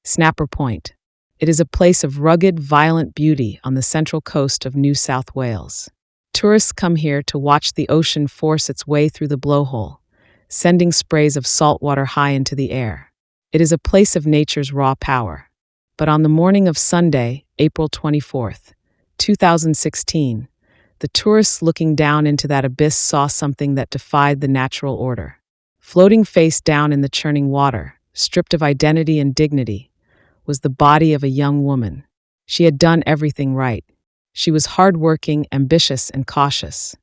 Snapper Point. It is a place of rugged, violent beauty on the central coast of New South Wales. Tourists come here to watch the ocean force its way through the blowhole, sending sprays of salt water high into the air. It is a place of nature's raw power. But on the morning of Sunday, April 24th, 2016, the tourists looking down into that abyss saw something that defied the natural order. Floating face down in the churning water, stripped of identity and dignity, was the body of a young woman. She had done everything right. She was hardworking, ambitious, and cautious.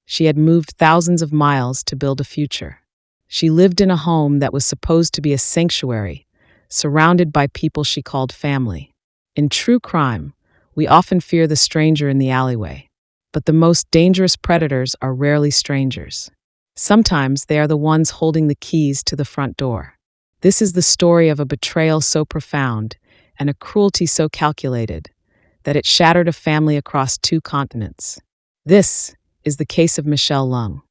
She had moved thousands of miles to build a future. She lived in a home that was supposed to be a sanctuary, surrounded by people she called family. In true crime, we often fear the stranger in the alleyway, but the most dangerous predators are rarely strangers. Sometimes they are the ones holding the keys to the front door. This is the story of a betrayal so profound and a cruelty so calculated that it shattered a family across 2 continents. This is the case of Michelle Leng.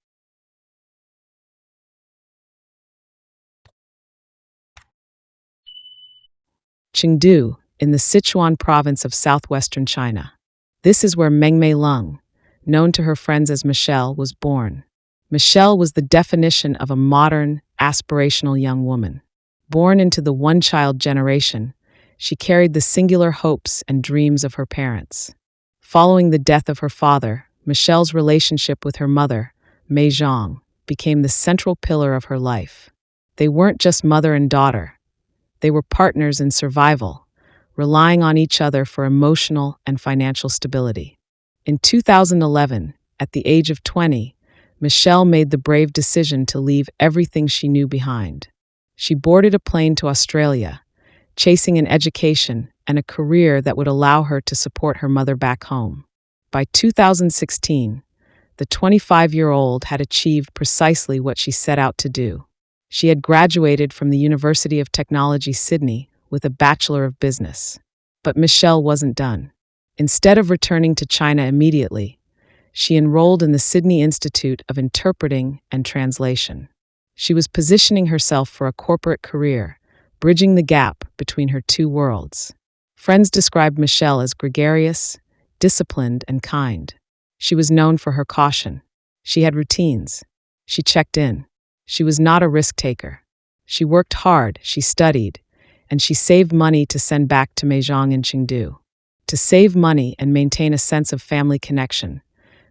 Chengdu, in the Sichuan province of southwestern China. This is where Mengmei Leng, known to her friends as Michelle, was born. Michelle was the definition of a modern, aspirational young woman. Born into the one-child generation, she carried the singular hopes and dreams of her parents. Following the death of her father, Michelle's relationship with her mother, Mei Zhang, became the central pillar of her life. They weren't just mother and daughter. They were partners in survival, relying on each other for emotional and financial stability. In 2011, at the age of 20, Michelle made the brave decision to leave everything she knew behind. She boarded a plane to Australia, chasing an education and a career that would allow her to support her mother back home. By 2016, the 25-year-old had achieved precisely what she set out to do. She had graduated from the University of Technology, Sydney, with a Bachelor of Business. But Michelle wasn't done. Instead of returning to China immediately, she enrolled in the Sydney Institute of Interpreting and Translation. She was positioning herself for a corporate career, bridging the gap between her 2 worlds. Friends described Michelle as gregarious, disciplined, and kind. She was known for her caution. She had routines. She checked in. She was not a risk-taker. She worked hard, she studied, and she saved money to send back to Meizhong in Chengdu. To save money and maintain a sense of family connection,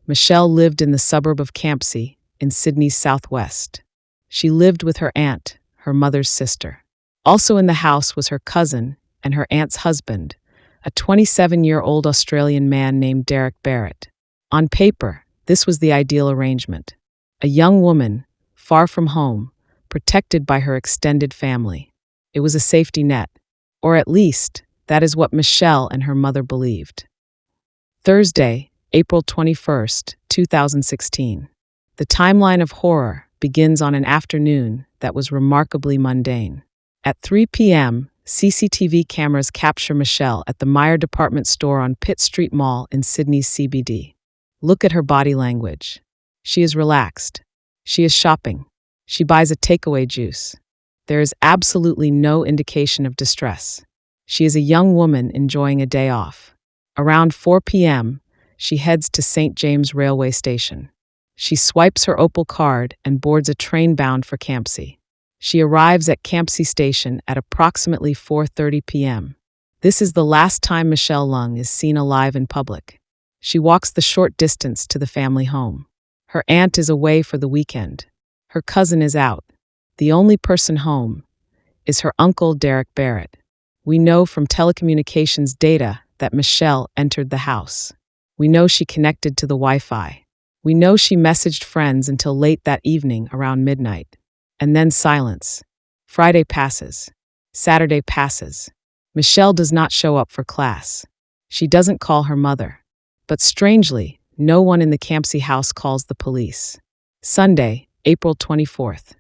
Michelle lived in the suburb of Campsie, in Sydney's southwest. She lived with her aunt, her mother's sister. Also in the house was her cousin and her aunt's husband, a 27-year-old Australian man named Derek Barrett. On paper, this was the ideal arrangement. A young woman, far from home, protected by her extended family. It was a safety net, or at least, that is what Michelle and her mother believed. Thursday, April 21st, 2016. The timeline of horror begins on an afternoon that was remarkably mundane. At 3 p.m., CCTV cameras capture Michelle at the Myer department store on Pitt Street Mall in Sydney's CBD. Look at her body language. She is relaxed. She is shopping. She buys a takeaway juice. There is absolutely no indication of distress. She is a young woman enjoying a day off. Around 4 p.m., she heads to St. James Railway Station. She swipes her Opal card and boards a train bound for Campsie. She arrives at Campsie Station at approximately 4:30 p.m. This is the last time Michelle Leng is seen alive in public. She walks the short distance to the family home. Her aunt is away for the weekend. Her cousin is out. The only person home is her uncle Derek Barrett. We know from telecommunications data that Michelle entered the house. We know she connected to the Wi-Fi. We know she messaged friends until late that evening around midnight. And then silence. Friday passes. Saturday passes. Michelle does not show up for class. She doesn't call her mother. But strangely, no one in the Campsie house calls the police. Sunday, April 24th,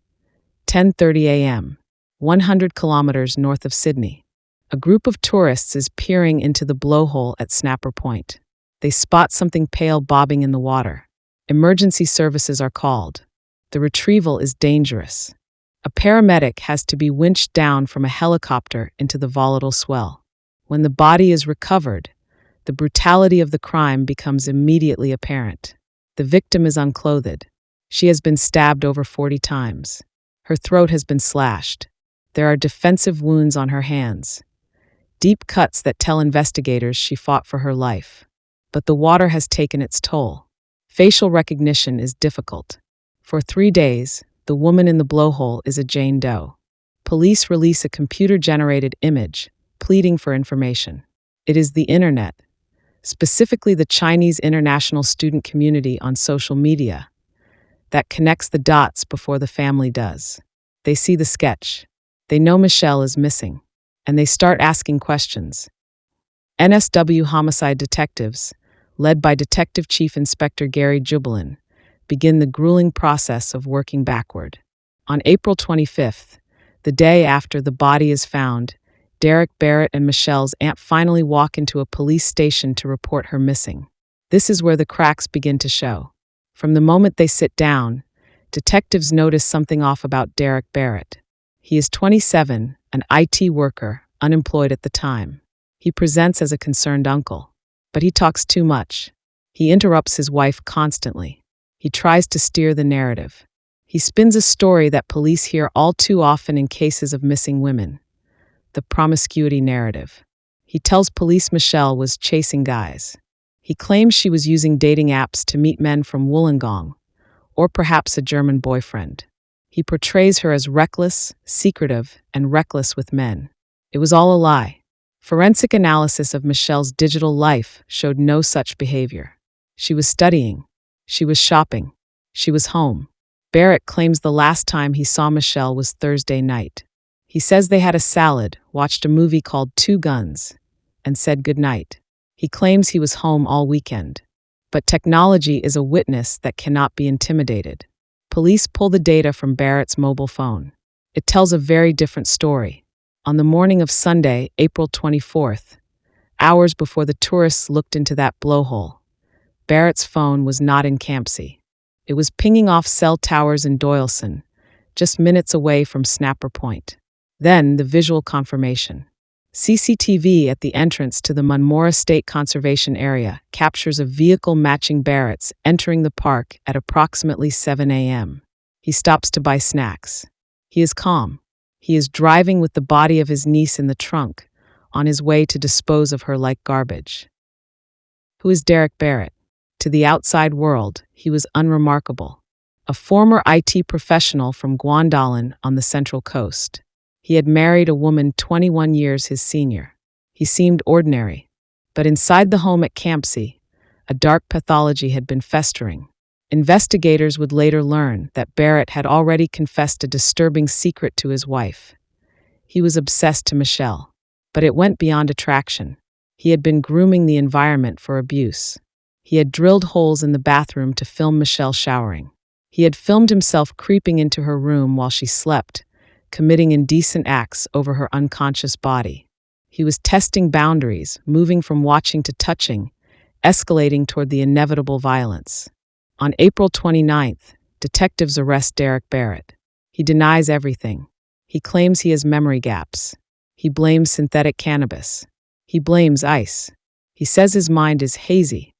10:30 a.m., 100 kilometers north of Sydney. A group of tourists is peering into the blowhole at Snapper Point. They spot something pale bobbing in the water. Emergency services are called. The retrieval is dangerous. A paramedic has to be winched down from a helicopter into the volatile swell. When the body is recovered, the brutality of the crime becomes immediately apparent. The victim is unclothed. She has been stabbed over 40 times. Her throat has been slashed. There are defensive wounds on her hands, deep cuts that tell investigators she fought for her life. But the water has taken its toll. Facial recognition is difficult. For 3 days, the woman in the blowhole is a Jane Doe. Police release a computer-generated image, pleading for information. It is the internet, specifically the Chinese international student community on social media, that connects the dots before the family does. They see the sketch. They know Michelle is missing, and they start asking questions. NSW homicide detectives, led by Detective Chief Inspector Gary Jubelin, begin the grueling process of working backward. On April 25th, the day after the body is found, Derek Barrett and Michelle's aunt finally walk into a police station to report her missing. This is where the cracks begin to show. From the moment they sit down, detectives notice something off about Derek Barrett. He is 27, an IT worker, unemployed at the time. He presents as a concerned uncle, but he talks too much. He interrupts his wife constantly. He tries to steer the narrative. He spins a story that police hear all too often in cases of missing women: the promiscuity narrative. He tells police Michelle was chasing guys. He claims she was using dating apps to meet men from Wollongong, or perhaps a German boyfriend. He portrays her as reckless, secretive, and reckless with men. It was all a lie. Forensic analysis of Michelle's digital life showed no such behavior. She was studying. She was shopping. She was home. Barrett claims the last time he saw Michelle was Thursday night. He says they had a salad, watched a movie called Two Guns, and said goodnight. He claims he was home all weekend. But technology is a witness that cannot be intimidated. Police pull the data from Barrett's mobile phone. It tells a very different story. On the morning of Sunday, April 24th, hours before the tourists looked into that blowhole, Barrett's phone was not in Campsie. It was pinging off cell towers in Doyleson, just minutes away from Snapper Point. Then the visual confirmation. CCTV at the entrance to the Munmora State Conservation Area captures a vehicle matching Barrett's entering the park at approximately 7 a.m. He stops to buy snacks. He is calm. He is driving with the body of his niece in the trunk, on his way to dispose of her like garbage. Who is Derek Barrett? To the outside world, he was unremarkable. A former IT professional from Guangdong on the Central Coast. He had married a woman 21 years his senior. He seemed ordinary. But inside the home at Campsie, a dark pathology had been festering. Investigators would later learn that Barrett had already confessed a disturbing secret to his wife. He was obsessed to Michelle. But it went beyond attraction. He had been grooming the environment for abuse. He had drilled holes in the bathroom to film Michelle showering. He had filmed himself creeping into her room while she slept, committing indecent acts over her unconscious body. He was testing boundaries, moving from watching to touching, escalating toward the inevitable violence. On April 29th, detectives arrest Derek Barrett. He denies everything. He claims he has memory gaps. He blames synthetic cannabis. He blames ice. He says his mind is hazy.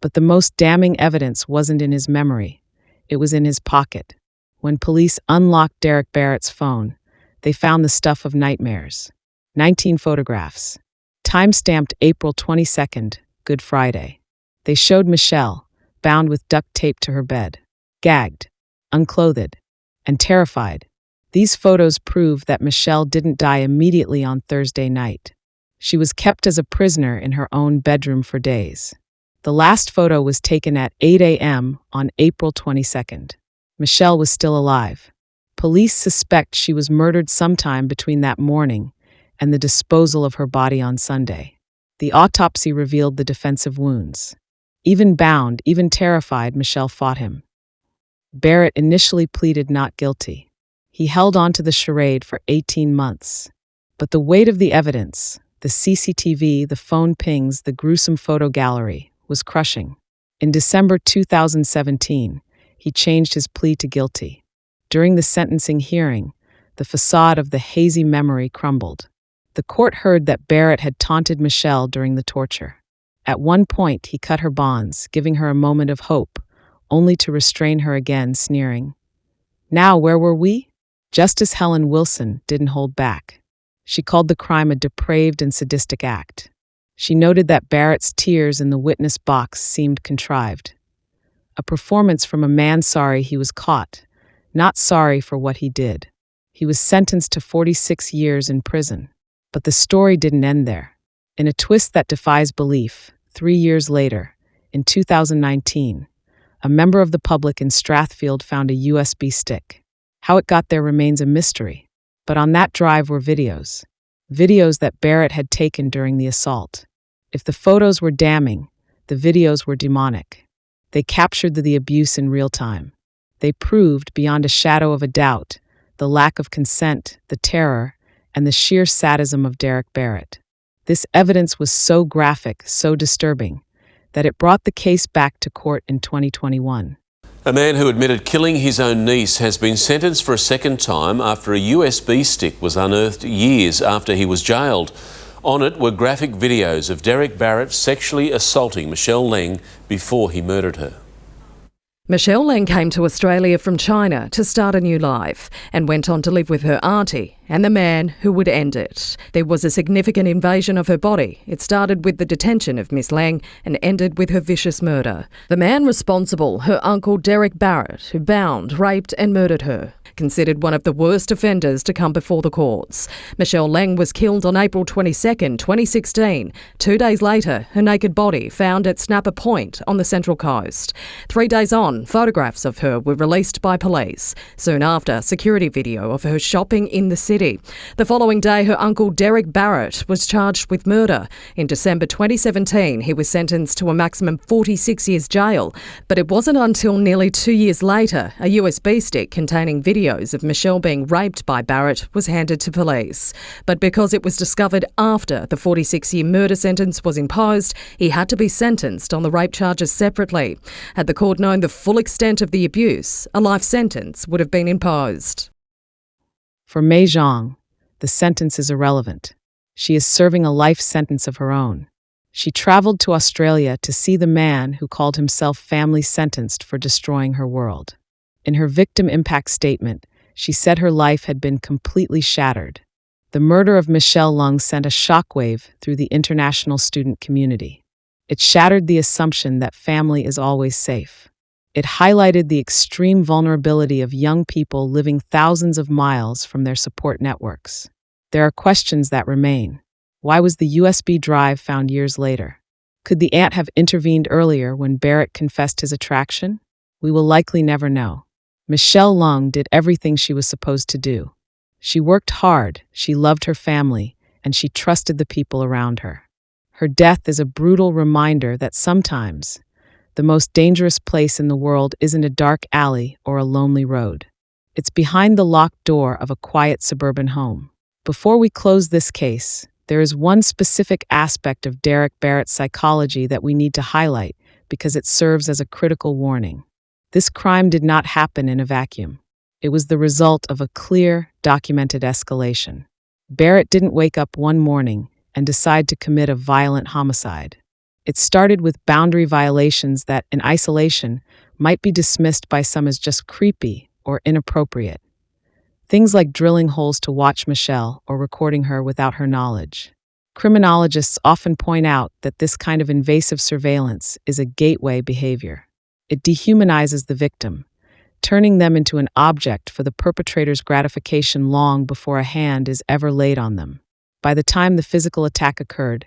But the most damning evidence wasn't in his memory. It was in his pocket. When police unlocked Derek Barrett's phone, they found the stuff of nightmares. 19 photographs. Time-stamped April 22nd, Good Friday. They showed Michelle, bound with duct tape to her bed, gagged, unclothed, and terrified. These photos prove that Michelle didn't die immediately on Thursday night. She was kept as a prisoner in her own bedroom for days. The last photo was taken at 8 a.m. on April 22nd. Michelle was still alive. Police suspect she was murdered sometime between that morning and the disposal of her body on Sunday. The autopsy revealed the defensive wounds. Even bound, even terrified, Michelle fought him. Barrett initially pleaded not guilty. He held on to the charade for 18 months. But the weight of the evidence, the CCTV, the phone pings, the gruesome photo gallery, was crushing. In December 2017, he changed his plea to guilty. During the sentencing hearing, The facade of the hazy memory crumbled. The court heard that Barrett had taunted Michelle during the torture. At one point, he cut her bonds, giving her a moment of hope, only to restrain her again, sneering. Now, where were we? Justice Helen Wilson didn't hold back. She called the crime a depraved and sadistic act. She noted that Barrett's tears in the witness box seemed contrived. A performance from a man sorry he was caught, not sorry for what he did. He was sentenced to 46 years in prison. But the story didn't end there. In a twist that defies belief, 3 years later, in 2019, a member of the public in Strathfield found a USB stick. How it got there remains a mystery. But on that drive were videos. Videos that Barrett had taken during the assault. If the photos were damning, the videos were demonic. They captured the abuse in real time. They proved, beyond a shadow of a doubt, the lack of consent, the terror, and the sheer sadism of Derek Barrett. This evidence was so graphic, so disturbing, that it brought the case back to court in 2021. A man who admitted killing his own niece has been sentenced for a second time after a USB stick was unearthed years after he was jailed. On it were graphic videos of Derek Barrett sexually assaulting Michelle Leng before he murdered her. Michelle Leng came to Australia from China to start a new life and went on to live with her auntie and the man who would end it. There was a significant invasion of her body. It started with the detention of Miss Leng and ended with her vicious murder. The man responsible, her uncle Derek Barrett, who bound, raped and murdered her, considered one of the worst offenders to come before the courts. Michelle Leng was killed on April 22, 2016. 2 days later, her naked body found at Snapper Point on the Central Coast. 3 days on, photographs of her were released by police. Soon after, security video of her shopping in the city. The following day, her uncle Derek Barrett was charged with murder. In December 2017, he was sentenced to a maximum 46 years jail. But it wasn't until nearly 2 years later, a USB stick containing videos of Michelle being raped by Barrett was handed to police. But because it was discovered after the 46-year murder sentence was imposed, he had to be sentenced on the rape charges separately. Had the court known the full extent of the abuse, a life sentence would have been imposed. For Mei Zhang, the sentence is irrelevant. She is serving a life sentence of her own. She traveled to Australia to see the man who called himself family sentenced for destroying her world. In her victim impact statement, she said her life had been completely shattered. The murder of Michelle Leng sent a shockwave through the international student community. It shattered the assumption that family is always safe. It highlighted the extreme vulnerability of young people living thousands of miles from their support networks. There are questions that remain. Why was the USB drive found years later? Could the aunt have intervened earlier when Barrett confessed his attraction? We will likely never know. Michelle Leng did everything she was supposed to do. She worked hard, she loved her family, and she trusted the people around her. Her death is a brutal reminder that sometimes the most dangerous place in the world isn't a dark alley or a lonely road. It's behind the locked door of a quiet suburban home. Before we close this case, there is one specific aspect of Derek Barrett's psychology that we need to highlight because it serves as a critical warning. This crime did not happen in a vacuum. It was the result of a clear, documented escalation. Barrett didn't wake up one morning and decide to commit a violent homicide. It started with boundary violations that, in isolation, might be dismissed by some as just creepy or inappropriate. Things like drilling holes to watch Michelle or recording her without her knowledge. Criminologists often point out that this kind of invasive surveillance is a gateway behavior. It dehumanizes the victim, turning them into an object for the perpetrator's gratification long before a hand is ever laid on them. By the time the physical attack occurred,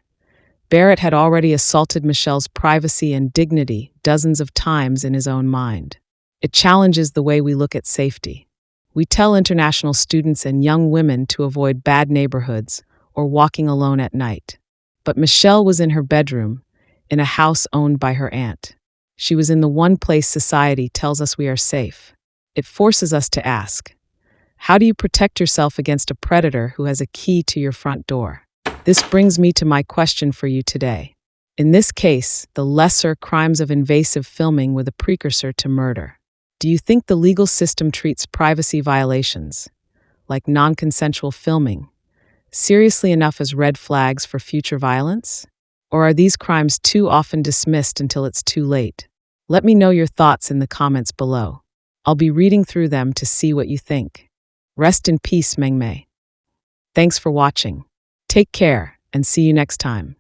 Barrett had already assaulted Michelle's privacy and dignity dozens of times in his own mind. It challenges the way we look at safety. We tell international students and young women to avoid bad neighborhoods or walking alone at night. But Michelle was in her bedroom, in a house owned by her aunt. She was in the one place society tells us we are safe. It forces us to ask, how do you protect yourself against a predator who has a key to your front door? This brings me to my question for you today. In this case, the lesser crimes of invasive filming were the precursor to murder. Do you think the legal system treats privacy violations like non-consensual filming, seriously enough as red flags for future violence? Or are these crimes too often dismissed until it's too late? Let me know your thoughts in the comments below. I'll be reading through them to see what you think. Rest in peace, Meng Mei. Thanks for watching. Take care and see you next time.